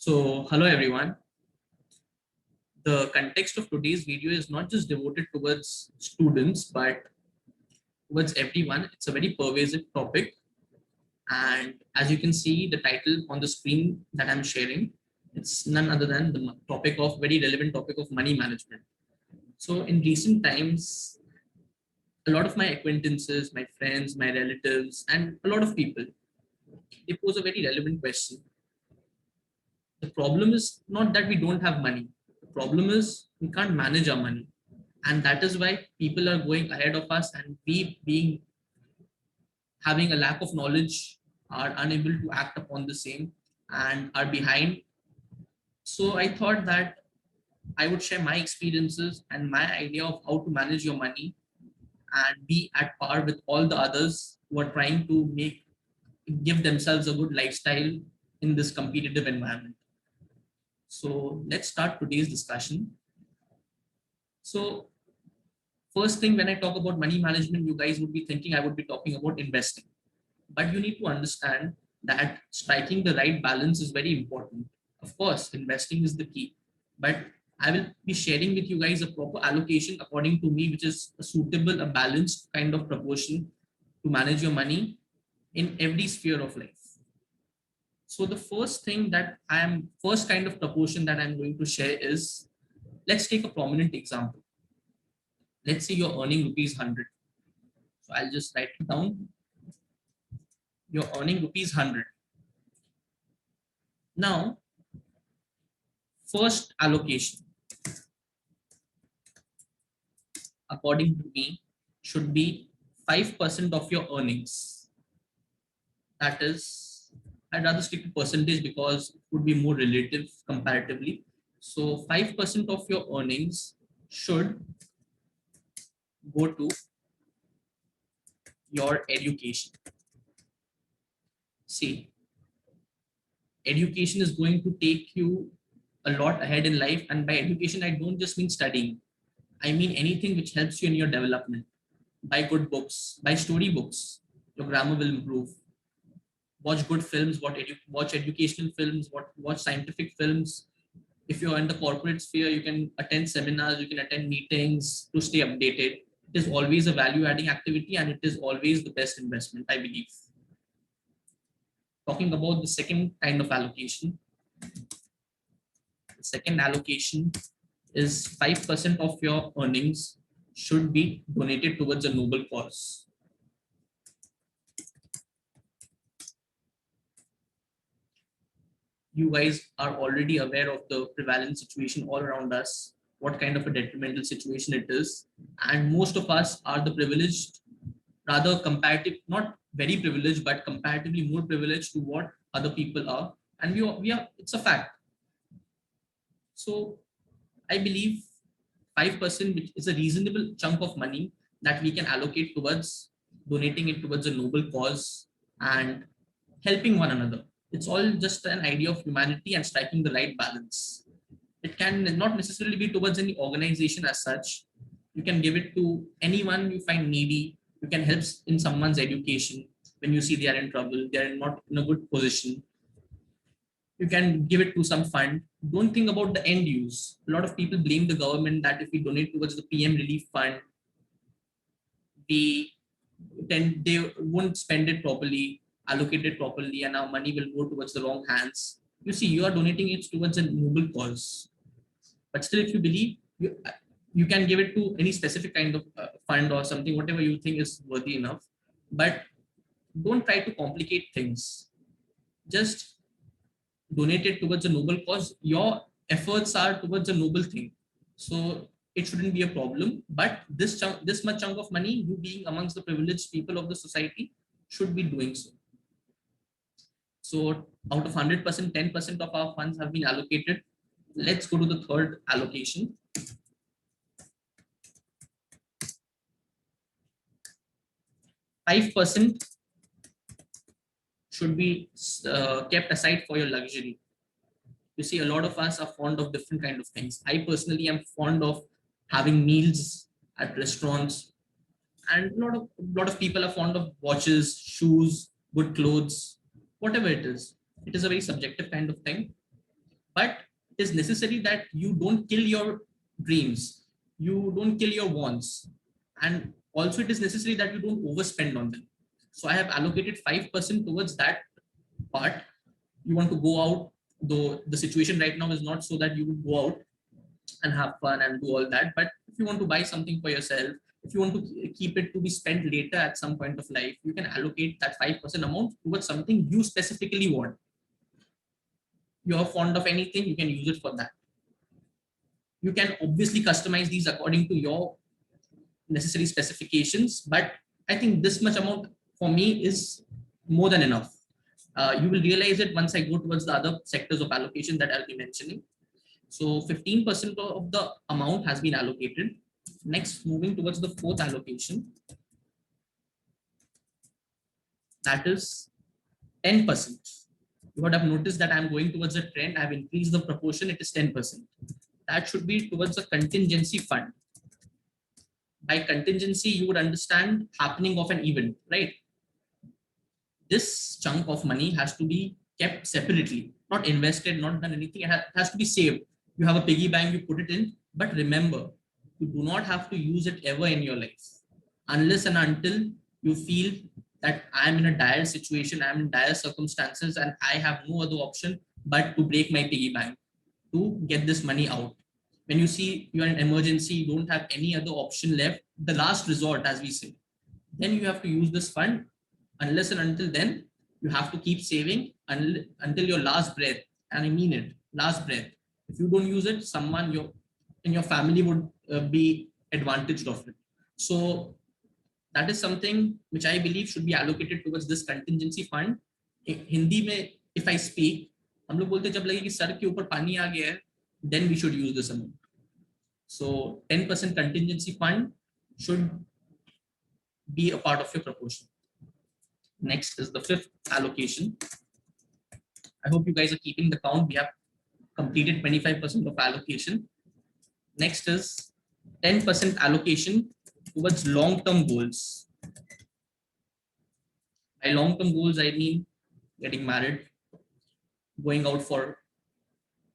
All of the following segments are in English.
Hello everyone. The context of today's video is not just devoted towards students, but towards everyone. It's a very pervasive topic. And as you can see, the title on the screen that I'm sharing, it's none other than the very relevant topic of money management. So in recent times, a lot of my acquaintances, my friends, my relatives, and a lot of people, they pose a very relevant question. The problem is not that we don't have money. The problem is we can't manage our money. And that is why people are going ahead of us, and we being having a lack of knowledge are unable to act upon the same and are behind. So I thought that I would share my experiences and my idea of how to manage your money and be at par with all the others who are trying to give themselves a good lifestyle in this competitive environment. So let's start today's discussion. So first thing, when I talk about money management, you guys would be thinking I would be talking about investing. But you need to understand that striking the right balance is very important. Of course, investing is the key. But I will be sharing with you guys a proper allocation according to me, which is a suitable, a balanced kind of proportion to manage your money in every sphere of life. So the first kind of proportion that I'm going to share is, let's take a prominent example. Let's say you're earning rupees 100. So I'll just write it down. You're earning rupees 100. Now, first allocation, according to me, should be 5% of your earnings. That is, I'd rather stick to percentage because it would be more relative comparatively. So 5% of your earnings should go to your education. See, education is going to take you a lot ahead in life. And by education, I don't just mean studying. I mean anything which helps you in your development. Buy good books, buy story books. Your grammar will improve. Watch good films, watch educational films, watch scientific films. If you're in the corporate sphere, you can attend seminars, you can attend meetings to stay updated. It is always a value-adding activity, and it is always the best investment, I believe. Talking about the second kind of allocation. The second allocation is 5% of your earnings should be donated towards a noble cause. You guys are already aware of the prevalent situation all around us, what kind of a detrimental situation it is. And most of us are the privileged, rather comparative, not very privileged, but comparatively more privileged to what other people are. And we are, it's a fact. So I believe 5%, which is a reasonable chunk of money that we can allocate towards donating it towards a noble cause and helping one another. It's all just an idea of humanity and striking the right balance. It can not necessarily be towards any organization as such. You can give it to anyone you find needy. You can help in someone's education when you see they are in trouble, they are not in a good position. You can give it to some fund. Don't think about the end use. A lot of people blame the government that if we donate towards the PM relief fund, they won't spend it properly, allocate it properly, and our money will go towards the wrong hands. You see, you are donating it towards a noble cause. But still, if you believe, you can give it to any specific kind of fund or something, whatever you think is worthy enough. But don't try to complicate things. Just donate it towards a noble cause. Your efforts are towards a noble thing. So it shouldn't be a problem. But this much chunk of money, you being amongst the privileged people of the society, should be doing so. So out of 100%, 10% of our funds have been allocated. Let's go to the third allocation. %5 should be kept aside for your luxury. You see, a lot of us are fond of different kind of things. I personally am fond of having meals at restaurants, and a lot of people are fond of watches, shoes, good clothes, whatever it is. It is a very subjective kind of thing. but it is necessary that you don't kill your dreams, you don't kill your wants, and also it is necessary that you don't overspend on them. So I have allocated 5% towards that part. You want to go out, though the situation right now is not so that you would go out and have fun and do all that, but if you want to buy something for yourself, if you want to keep it to be spent later at some point of life, you can allocate that 5% amount towards something you specifically want. You're fond of anything, you can use it for that. You can obviously customize these according to your necessary specifications, but I think this much amount for me is more than enough. You will realize it once I go towards the other sectors of allocation that I'll be mentioning. So 15% of the amount has been allocated. Next, moving towards the fourth allocation, that is 10%. You would have noticed that I'm going towards a trend. I've increased the proportion, it is 10%. That should be towards a contingency fund. By contingency, you would understand happening of an event, right? This chunk of money has to be kept separately, not invested, not done anything. It has to be saved. You have a piggy bank, you put it in, but remember, you do not have to use it ever in your life unless and until you feel that I am in a dire situation, I am in dire circumstances, and I have no other option but to break my piggy bank to get this money out. When you see you are in emergency, you don't have any other option left, the last resort, as we say, then you have to use this fund. Unless and until then, you have to keep saving until your last breath. And I mean it, last breath. If you don't use it, someone in your family would be advantaged of it. So that is something which I believe should be allocated towards this contingency fund. Hindi में if I speak, हम लोग बोलते जब लगे कि sir के ऊपर पानी आ गया है, then we should use this amount. So 10% contingency fund should be a part of your proportion. Next is the fifth allocation. I hope you guys are keeping the count. We have completed 25% of allocation. Next is 10% allocation towards long-term goals. By long-term goals, I mean getting married, going out for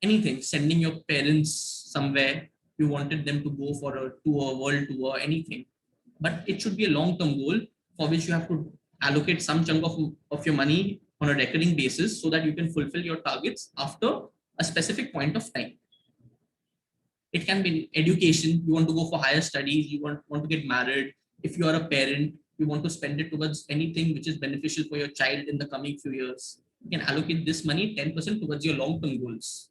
anything, sending your parents somewhere. You wanted them to go for a tour, world tour, anything. But it should be a long-term goal for which you have to allocate some chunk of your money on a recurring basis so that you can fulfill your targets after a specific point of time. It can be education. You want to go for higher studies. You want to get married. If you are a parent, you want to spend it towards anything which is beneficial for your child in the coming few years. You can allocate this money 10% towards your long-term goals.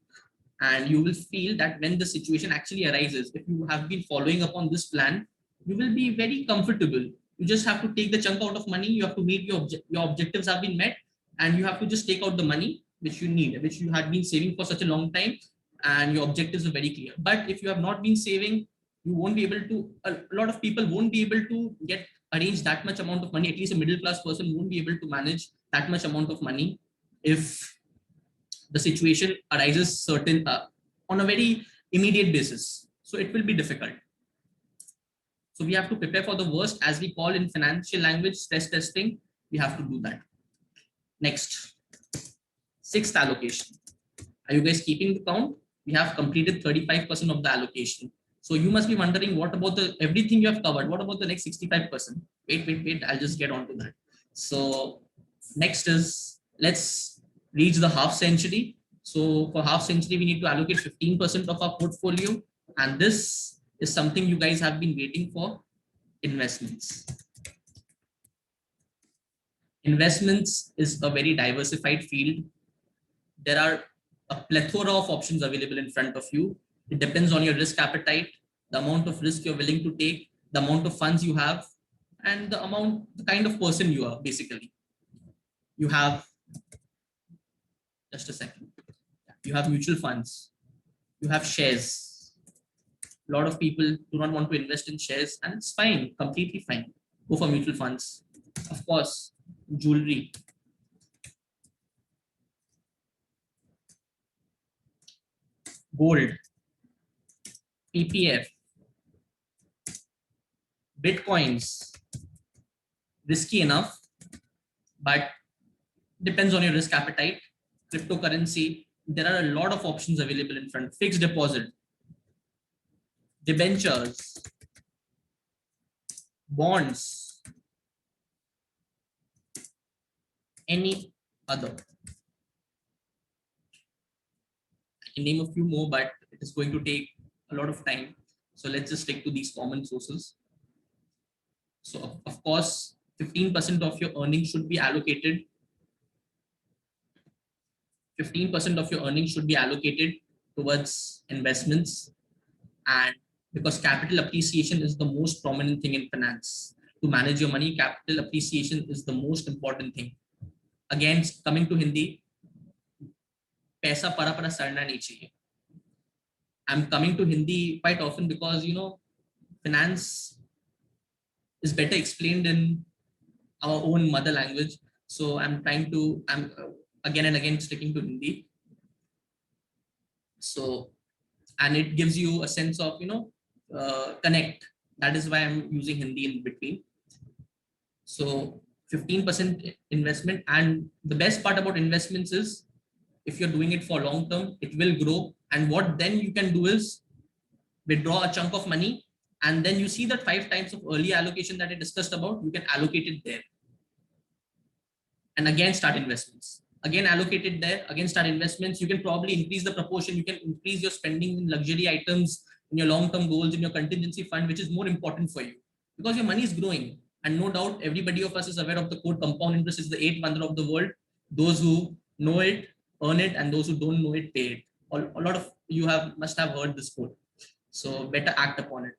And you will feel that when the situation actually arises, if you have been following up on this plan, you will be very comfortable. You just have to take the chunk out of money. You have to meet your objectives have been met, and you have to just take out the money which you need, which you had been saving for such a long time, and your objectives are very clear. But if you have not been saving, you won't be able to, a lot of people won't be able to arrange that much amount of money. At least a middle class person won't be able to manage that much amount of money if the situation arises on a very immediate basis. So it will be difficult. So we have to prepare for the worst, as we call in financial language, stress testing. We have to do that. Next, sixth allocation. Are you guys keeping the count? We have completed 35% of the allocation. So you must be wondering, what about everything you have covered? What about the next 65%? Wait, I'll just get on to that. So next is, let's reach the half century. So for half century, we need to allocate 15% of our portfolio. And this is something you guys have been waiting for: investments. Investments is a very diversified field. There are a plethora of options available in front of you. It depends on your risk appetite, the amount of risk you're willing to take, the amount of funds you have, and the kind of person you are, basically. You have, just a second. You have mutual funds. You have shares. A lot of people do not want to invest in shares, and it's fine, completely fine. Go for mutual funds. Of course, jewelry. Gold. PPF. Bitcoins. Risky enough, but depends on your risk appetite. Cryptocurrency, there are a lot of options available in front. Fixed deposit, debentures, bonds, any other. I can name a few more, but it is going to take a lot of time. So let's just stick to these common sources. So of course, 15% of your earnings should be allocated. 15% of your earnings should be allocated towards investments. And because capital appreciation is the most prominent thing in finance, to manage your money, capital appreciation is the most important thing. Again, coming to Hindi, पैसा para para सड़ना नहीं चाहिए. I'm coming to Hindi quite often because, you know, finance is better explained in our own mother language. So I'm again and again sticking to Hindi. So, and it gives you a sense of, you know, connect. That is why I'm using Hindi in between. So 15% investment. And the best part about investments is if you're doing it for long term, it will grow. And what then you can do is withdraw a chunk of money, and then you see that 5 times of early allocation that I discussed about, you can allocate it there. And again, start investments. Again, allocate it there. Again, start investments. You can probably increase the proportion. You can increase your spending in luxury items, in your long-term goals, in your contingency fund, which is more important for you because your money is growing. And no doubt, everybody of us is aware of the quote, compound interest is the eighth wonder of the world. Those who know it, earn it, and those who don't know it, pay it. A lot of you must have heard this quote. So better act upon it.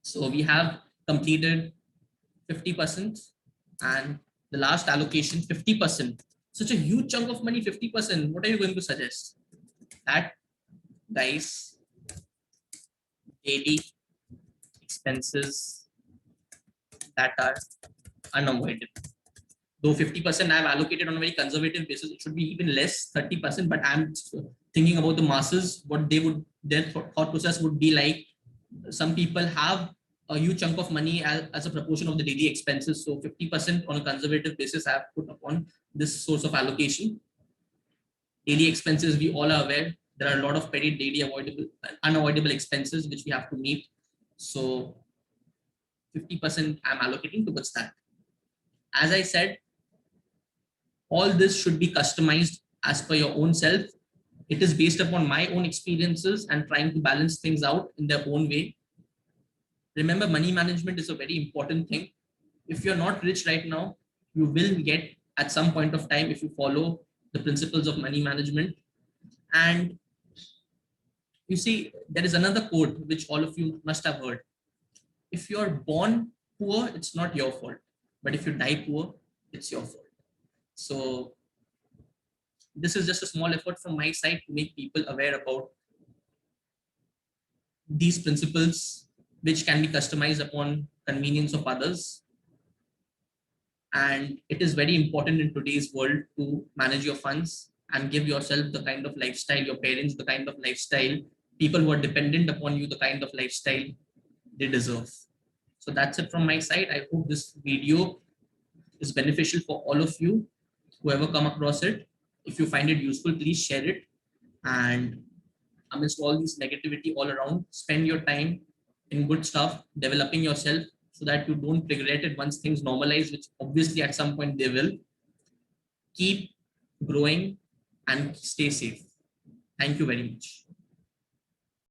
So we have completed 50%, and the last allocation 50%. Such a huge chunk of money, 50%. What are you going to suggest? That, guys, daily expenses that are unavoidable. Though 50% I have allocated on a very conservative basis, it should be even less, 30%. But I'm thinking about the masses, what their thought process would be like. Some people have a huge chunk of money as a proportion of the daily expenses. So 50% on a conservative basis I have put upon this source of allocation. Daily expenses, we all are aware, there are a lot of petty daily unavoidable expenses which we have to meet. So 50% I'm allocating towards that. As I said, all this should be customized as per your own self. It is based upon my own experiences and trying to balance things out in their own way. Remember, money management is a very important thing. If you're not rich right now, you will get at some point of time if you follow the principles of money management. And you see, there is another quote which all of you must have heard. If you're born poor, it's not your fault. But if you die poor, it's your fault. So this is just a small effort from my side to make people aware about these principles, which can be customized upon convenience of others. And it is very important in today's world to manage your funds and give yourself the kind of lifestyle, your parents the kind of lifestyle, people who are dependent upon you the kind of lifestyle they deserve. So that's it from my side. I hope this video is beneficial for all of you, whoever come across it. If you find it useful, please share it. And amidst all this negativity all around, spend your time in good stuff, developing yourself so that you don't regret it once things normalize, which obviously at some point they will. Keep growing and stay safe. Thank you very much.